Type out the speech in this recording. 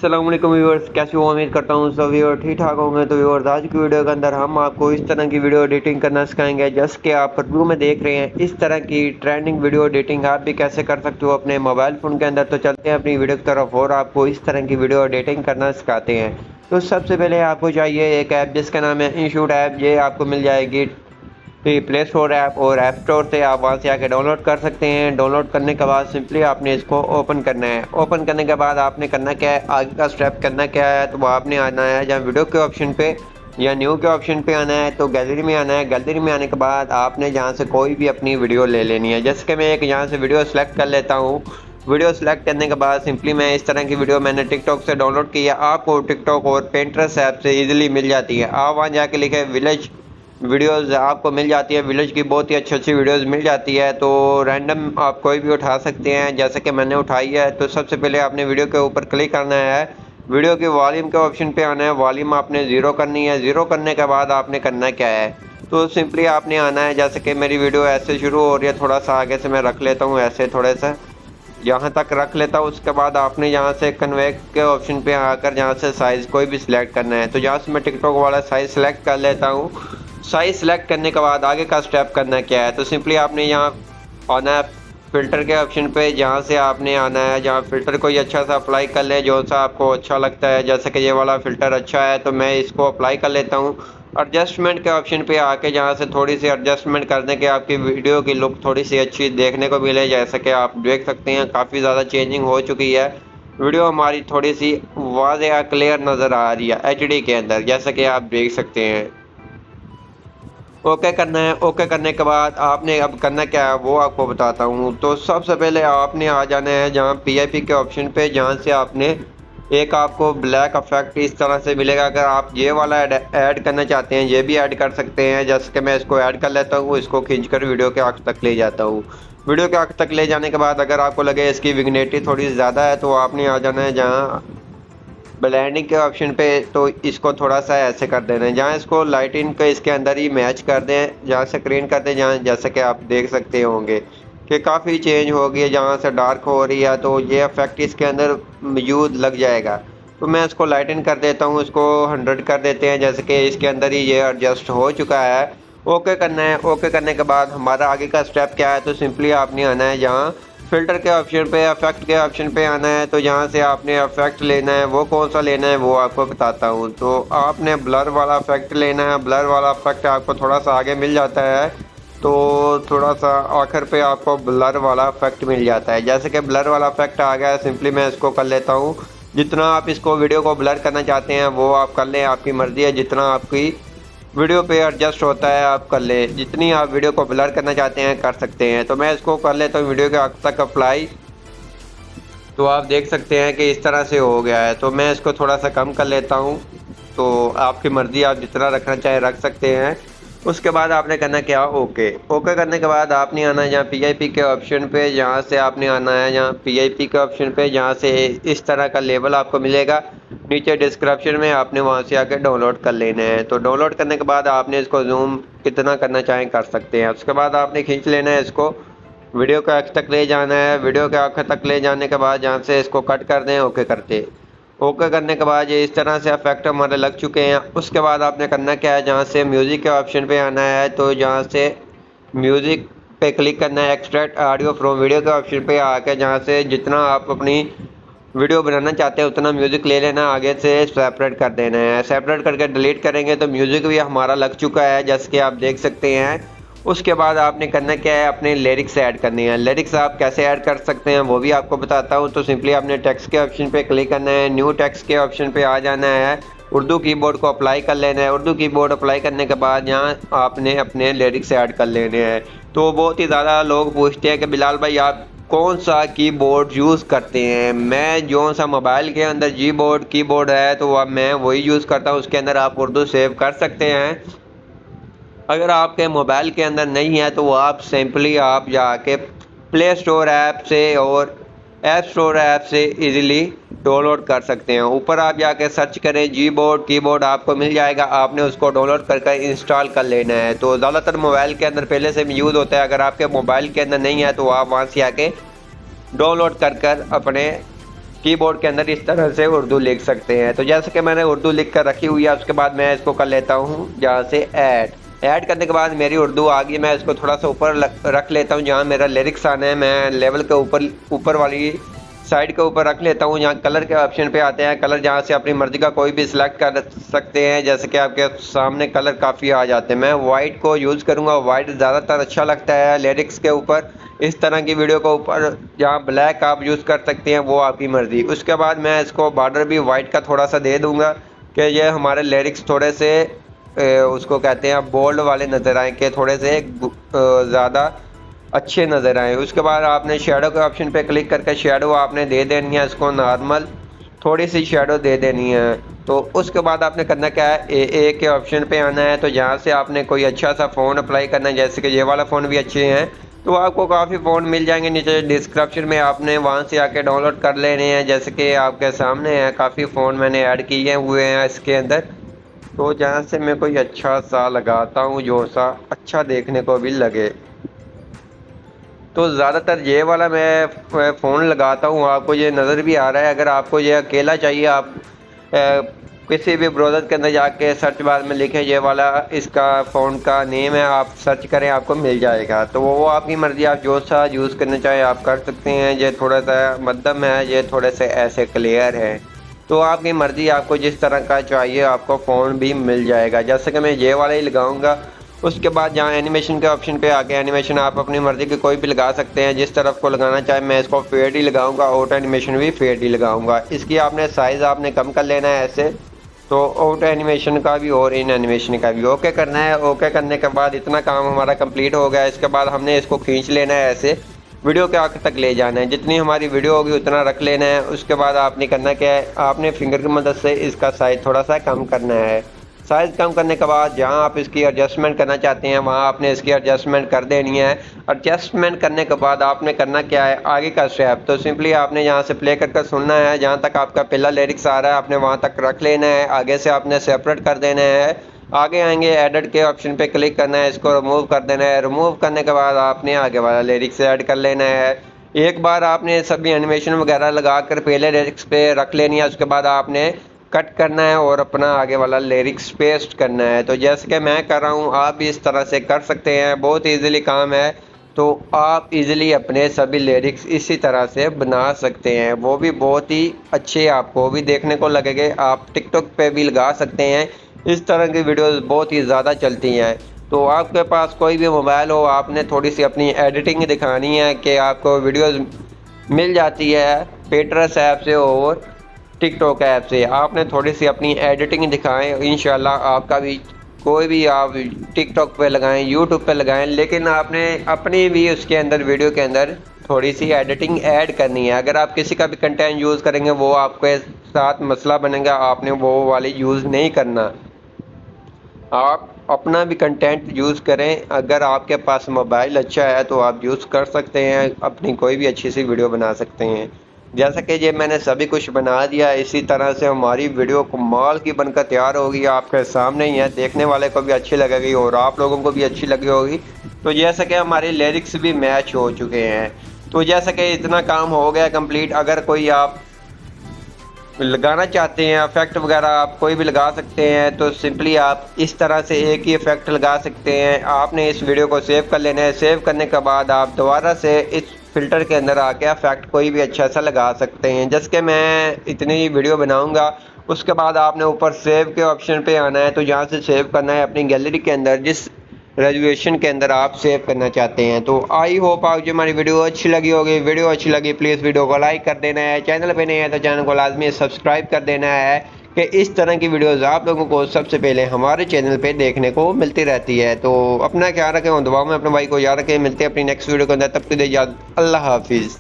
अस्सलाम वालेकुम व्यूअर्स, कैसे हो? उम्मीद करता हूँ सब व्यूअर ठीक ठाक होंगे। तो व्यूअर्स, आज की वीडियो के अंदर हम आपको इस तरह की वीडियो एडिटिंग करना सिखाएंगे जैसे कि आप रिव्यू में देख रहे हैं। इस तरह की ट्रेंडिंग वीडियो एडिटिंग आप भी कैसे कर सकते हो अपने मोबाइल फ़ोन के अंदर। तो चलते हैं अपनी वीडियो की तरफ और आपको इस तरह की वीडियो एडिटिंग करना सिखाते हैं। तो सबसे पहले आपको चाहिए एक ऐप जिसका नाम है इंशूट ऐप। ये आपको मिल जाएगी प्ले स्टोर ऐप और ऐप स्टोर से। आप वहां से आके डाउनलोड कर सकते हैं। डाउनलोड करने के बाद सिंपली आपने इसको ओपन करना है। ओपन करने के बाद आपने करना क्या है, आगे का स्टेप करना क्या है, तो वो आपने आना है जहाँ वीडियो के ऑप्शन पे या न्यू के ऑप्शन पे आना है। तो गैलरी में आना है। गैलरी में आने के बाद आपने जहाँ से कोई भी अपनी वीडियो ले लेनी है। जैसे कि मैं एक यहाँ से वीडियो सेलेक्ट कर लेता हूँ। वीडियो सेलेक्ट करने के बाद सिंपली मैं इस तरह की वीडियो मैंने टिकटॉक से डाउनलोड की है। आपको टिकटॉक और पिंटरेस्ट ऐप से इजीली मिल जाती है। आप वहाँ जाके लिखे विलेज वीडियोस, आपको मिल जाती है। विलेज की बहुत ही अच्छी वीडियोस मिल जाती है। तो रैंडम आप कोई भी उठा सकते हैं, जैसे कि मैंने उठाई है। तो सबसे पहले आपने वीडियो के ऊपर क्लिक करना है। वीडियो की वॉल्यूम के ऑप्शन पे आना है। वॉल्यूम आपने ज़ीरो करनी है। ज़ीरो करने के बाद आपने करना क्या है, तो सिंपली आपने आना है। जैसे कि मेरी वीडियो ऐसे शुरू हो रही है, थोड़ा सा आगे से मैं रख लेता हूँ, ऐसे थोड़े सा यहाँ तक रख लेता हूँ। उसके बाद आपने यहाँ से कन्वे के ऑप्शन पे आकर यहाँ से साइज़ कोई भी सिलेक्ट करना है। तो यहाँ से मैं टिकटॉक वाला साइज़ सेलेक्ट कर लेता हूँ। साइज़ सेलेक्ट करने के बाद आगे का स्टेप करना क्या है, तो सिंपली आपने यहाँ आना है फ़िल्टर के ऑप्शन पे। जहाँ से आपने आना है, जहाँ फ़िल्टर कोई अच्छा सा अप्लाई कर ले, जो सा आपको अच्छा लगता है। जैसे कि ये वाला फ़िल्टर अच्छा है तो मैं इसको अप्लाई कर लेता हूँ। एडजस्टमेंट के ऑप्शन पे आके जहाँ से थोड़ी सी एडजस्टमेंट करने के आपकी वीडियो की लुक थोड़ी सी अच्छी देखने को मिले। जैसे कि आप देख सकते हैं काफ़ी ज़्यादा चेंजिंग हो चुकी है। वीडियो हमारी थोड़ी सी वाज़ेह क्लियर नज़र आ रही है एचडी के अंदर, जैसे कि आप देख सकते हैं। ओके करना है। ओके करने के बाद आपने अब करना क्या है वो आपको बताता हूँ। तो सबसे पहले आपने आ जाना है जहाँ पीआईपी के ऑप्शन पे, जहाँ से आपने एक आपको ब्लैक इफेक्ट इस तरह से मिलेगा। अगर आप ये वाला ऐड करना चाहते हैं, ये भी ऐड कर सकते हैं। जैसे कि मैं इसको ऐड कर लेता हूँ, इसको खींचकर वीडियो के आखिर तक ले जाता हूँ। वीडियो के आखिर तक ले जाने के बाद अगर आपको लगे इसकी विग्नेटी थोड़ी ज़्यादा है, तो आपने आ जाना है जहाँ ब्लेंडिंग के ऑप्शन पे। तो इसको थोड़ा सा ऐसे कर देना है, जहाँ इसको लाइटिंग के इसके अंदर ही मैच कर दें, जहाँ से स्क्रीन कर दें, जहाँ जैसे कि आप देख सकते होंगे कि काफ़ी चेंज हो गई है। जहाँ से डार्क हो रही है तो ये इफेक्ट इसके अंदर यूज लग जाएगा। तो मैं इसको लाइटिंग कर देता हूँ, इसको 100 कर देते हैं। जैसे कि इसके अंदर ही ये एडजस्ट हो चुका है। ओके करना है। ओके करने के बाद हमारा आगे का स्टेप क्या है, तो सिंपली आपने आना है जहाँ फ़िल्टर के ऑप्शन पे, इफेक्ट के ऑप्शन पे आना है। तो यहाँ से आपने इफेक्ट लेना है, वो कौन सा लेना है वो आपको बताता हूँ। तो आपने ब्लर वाला इफेक्ट लेना है। ब्लर वाला इफेक्ट आपको थोड़ा सा आगे मिल जाता है, तो थोड़ा सा आखिर पे आपको ब्लर वाला इफेक्ट मिल जाता है। जैसे कि ब्लर वाला इफेक्ट आ गया है, सिंपली मैं इसको कर लेता हूँ। जितना आप इसको वीडियो को ब्लर करना चाहते हैं वो आप कर लें, आपकी मर्ज़ी है। जितना आपकी वीडियो पे एडजस्ट होता है आप कर लें। जितनी आप वीडियो को ब्लर करना चाहते हैं कर सकते हैं। तो मैं इसको कर लेता हूँ वीडियो के आखिर तक अप्लाई। तो आप देख सकते हैं कि इस तरह से हो गया है। तो मैं इसको थोड़ा सा कम कर लेता हूँ। तो आपकी मर्ज़ी, आप जितना रखना चाहे रख सकते हैं। उसके बाद आपने करना क्या, ओके। ओके करने के बाद आपने आना है जहाँ पीआईपी के ऑप्शन पे, जहाँ से आपने आना है जहाँ पीआईपी के ऑप्शन पे, जहाँ से इस तरह का लेबल आपको मिलेगा नीचे डिस्क्रिप्शन में। आपने वहाँ से आके डाउनलोड कर लेना है। तो डाउनलोड करने के बाद आपने इसको जूम कितना करना चाहें कर सकते हैं। उसके बाद आपने खींच लेना है इसको, वीडियो के आखिर तक ले जाना है। वीडियो के आखिर तक ले जाने के बाद जहाँ से इसको कट कर दें, ओके करते। ओके करने के बाद ये इस तरह से इफेक्ट हमारे लग चुके हैं। उसके बाद आपने करना क्या है, जहाँ से म्यूज़िक के ऑप्शन पे आना है। तो जहाँ से म्यूज़िक पे क्लिक करना है, एक्सट्रैक्ट ऑडियो फ्रॉम वीडियो के ऑप्शन पे आके जहाँ से जितना आप अपनी वीडियो बनाना चाहते हैं उतना म्यूज़िक ले लेना, आगे से सेपरेट कर देना है। सेपरेट करके डिलीट करेंगे तो म्यूज़िक भी हमारा लग चुका है, जैसे कि आप देख सकते हैं। उसके बाद आपने करना क्या है, अपने लिरिक्स ऐड करनी है। लिरिक्स आप कैसे ऐड कर सकते हैं वो भी आपको बताता हूँ। तो सिंपली आपने टेक्स्ट के ऑप्शन पे क्लिक करना है, न्यू टेक्स्ट के ऑप्शन पे आ जाना है, उर्दू कीबोर्ड को अप्लाई कर लेना है। उर्दू कीबोर्ड अप्लाई करने के बाद यहाँ आपने अपने लिरिक्स ऐड कर लेने हैं। तो बहुत ही ज़्यादा लोग पूछते हैं कि बिलाल भाई आप कौन सा कीबोर्ड यूज़ करते हैं। मैं जो सा मोबाइल के अंदर कीबोर्ड है तो मैं वही यूज़ करता हूँ। उसके अंदर आप उर्दू सेव कर सकते हैं। अगर आपके मोबाइल के अंदर नहीं है तो आप सिंपली आप जाके प्ले स्टोर ऐप से और ऐप स्टोर ऐप से इजीली डाउनलोड कर सकते हैं। ऊपर आप जाके सर्च करें कीबोर्ड आपको मिल जाएगा। आपने उसको डाउनलोड करके इंस्टॉल कर लेना है। तो ज़्यादातर मोबाइल के अंदर पहले से यूज़ होता है। अगर आपके मोबाइल के अंदर नहीं है तो आप वहाँ से आके डाउनलोड कर अपने कीबोर्ड के अंदर इस तरह से उर्दू लिख सकते हैं। तो जैसे कि मैंने उर्दू लिख कर रखी हुई है, उसके बाद मैं इसको कर लेता हूँ जहाँ से ऐड करने के बाद मेरी उर्दू आ गई। मैं इसको थोड़ा सा ऊपर रख लेता हूँ जहाँ मेरा लिरिक्स आना है। मैं लेवल के ऊपर वाली साइड के ऊपर रख लेता हूँ। यहाँ कलर के ऑप्शन पे आते हैं, कलर जहाँ से अपनी मर्ज़ी का कोई भी सिलेक्ट कर सकते हैं। जैसे कि आपके सामने कलर काफ़ी आ जाते हैं। मैं वाइट को यूज़ करूँगा, वाइट ज़्यादातर अच्छा लगता है लिरिक्स के ऊपर। इस तरह की वीडियो के ऊपर जहाँ ब्लैक आप यूज़ कर सकते हैं, वो आपकी मर्ज़ी। उसके बाद मैं इसको बॉर्डर भी वाइट का थोड़ा सा दे दूँगा कि ये हमारे लिरिक्स थोड़े से उसको कहते हैं बोल्ड वाले नज़र आए, कि थोड़े से ज़्यादा अच्छे नज़र आए। उसके बाद आपने शेडो के ऑप्शन पे क्लिक करके शेडो आपने दे देनी है, इसको नॉर्मल थोड़ी सी शेडो दे देनी है। तो उसके बाद आपने करना क्या है, ए के ऑप्शन पे आना है। तो जहाँ से आपने कोई अच्छा सा फ़ोन अप्लाई करना है, जैसे कि ये वाला फ़ोन भी अच्छे हैं, तो आपको काफ़ी फ़ोन मिल जाएंगे नीचे डिस्क्रिप्शन में। आपने वहाँ से आके डाउनलोड कर लेने हैं। जैसे कि आपके सामने है, काफ़ी फ़ोन मैंने ऐड किए हुए हैं इसके अंदर। तो जहाँ से मैं कोई अच्छा सा लगाता हूँ, जो सा अच्छा देखने को भी लगे। तो ज़्यादातर ये वाला मैं फ़ोन लगाता हूँ, आपको ये नज़र भी आ रहा है। अगर आपको ये अकेला चाहिए, आप किसी भी ब्राउज़र के अंदर जाके सर्च बार में लिखें ये वाला, इसका फ़ोन का नेम है, आप सर्च करें, आपको मिल जाएगा। तो वो आपकी मर्ज़ी, आप जो सा यूज़ करना चाहें आप कर सकते हैं। ये थोड़ा सा मध्यम है, ये थोड़े से ऐसे क्लियर है। तो आपकी मर्ज़ी, आपको जिस तरह का चाहिए आपको फ़ोन भी मिल जाएगा। जैसे कि मैं ये वाला ही लगाऊंगा। उसके बाद जहाँ एनिमेशन के ऑप्शन पे आके एनिमेशन आप अपनी मर्ज़ी की कोई भी लगा सकते हैं, जिस तरफ को लगाना चाहे। मैं इसको फेड ही लगाऊंगा, ऑटो एनिमेशन भी फेड ही लगाऊंगा। इसकी आपने साइज़ आपने कम कर लेना है ऐसे, तो ऑटो एनिमेशन का भी और इन एनिमेशन का भी ओके करना है। ओके करने के बाद इतना काम हमारा कंप्लीट हो गया। इसके बाद हमने इसको खींच लेना है, ऐसे वीडियो के आखिर तक ले जाना है। जितनी हमारी वीडियो होगी उतना रख लेना है। उसके बाद आपने करना क्या है, आपने फिंगर की मदद से इसका साइज़ थोड़ा सा कम करना है। साइज़ कम करने के बाद जहाँ आप इसकी एडजस्टमेंट करना चाहते हैं, वहाँ आपने इसकी एडजस्टमेंट कर देनी है। एडजस्टमेंट करने के बाद आपने करना क्या है, आगे का स्टेप। तो सिंपली आपने यहाँ से प्ले कर सुनना है। जहाँ तक आपका पहला लिरिक्स आ रहा है, आपने वहाँ तक रख लेना है। आगे से आपने सेपरेट कर देना है। आगे आएंगे, एडिट के ऑप्शन पे क्लिक करना है, इसको रिमूव कर देना है। रिमूव करने के बाद आपने आगे वाला लिरिक्स ऐड कर लेना है। एक बार आपने सभी एनिमेशन वगैरह लगा कर पहले लिरिक्स पे रख लेनी है। उसके बाद आपने कट करना है और अपना आगे वाला लिरिक्स पेस्ट करना है। तो जैसे कि मैं कर रहा हूँ, आप भी इस तरह से कर सकते हैं। बहुत ईजीली काम है। तो आप इजीली अपने सभी लिरिक्स इसी तरह से बना सकते हैं, वो भी बहुत ही अच्छे आपको भी देखने को लगेंगे। आप टिकटॉक पे भी लगा सकते हैं। इस तरह की वीडियोस बहुत ही ज़्यादा चलती हैं। तो आपके पास कोई भी मोबाइल हो, आपने थोड़ी सी अपनी एडिटिंग दिखानी है कि आपको वीडियोस मिल जाती है पेट्रस ऐप से और टिकटॉक ऐप से। आपने थोड़ी सी अपनी एडिटिंग दिखाएं, इंशाल्लाह आपका भी कोई भी आप टिकटॉक पे लगाएं, यूट्यूब पे लगाएं, लेकिन आपने अपनी भी उसके अंदर वीडियो के अंदर थोड़ी सी एडिटिंग ऐड करनी है। अगर आप किसी का भी कंटेंट यूज़ करेंगे, वो आपके साथ मसला बनेगा, आपने वो वाली यूज़ नहीं करना। आप अपना भी कंटेंट यूज़ करें। अगर आपके पास मोबाइल अच्छा है तो आप यूज़ कर सकते हैं, अपनी कोई भी अच्छी सी वीडियो बना सकते हैं। जैसा कि ये मैंने सभी कुछ बना दिया, इसी तरह से हमारी वीडियो कमाल की बनकर तैयार होगी। आपके सामने ही है, देखने वाले को भी अच्छी लगेगी और आप लोगों को भी अच्छी लगी होगी। तो जैसा कि हमारे लिरिक्स भी मैच हो चुके हैं। तो जैसा कि इतना काम हो गया कंप्लीट। अगर कोई आप लगाना चाहते हैं इफेक्ट वगैरह, आप कोई भी लगा सकते हैं। तो सिंपली आप इस तरह से एक ही इफेक्ट लगा सकते हैं। आपने इस वीडियो को सेव कर लेना है। सेव करने के बाद आप दोबारा से इस फिल्टर के अंदर आके इफेक्ट कोई भी अच्छा सा लगा सकते हैं। जैसे कि मैं इतनी वीडियो बनाऊंगा, उसके बाद आपने ऊपर सेव के ऑप्शन पे आना है। तो यहाँ से सेव करना है अपनी गैलरी के अंदर, जिस रेजोल्यूशन के अंदर आप सेव करना चाहते हैं। तो आई होप आपको हमारी वीडियो अच्छी लगी होगी। वीडियो अच्छी लगी प्लीज़ वीडियो को लाइक कर देना है। चैनल पे नहीं है तो चैनल को लाजमी सब्सक्राइब कर देना है, कि इस तरह की वीडियोस आप लोगों को सबसे पहले हमारे चैनल पे देखने को मिलती रहती है। तो अपना ख्याल रखें और दुआ में अपने भाई को याद रखें। मिलते हैं अपनी नेक्स्ट वीडियो के अंदर, तब तक के लिए अल्लाह हाफिज़।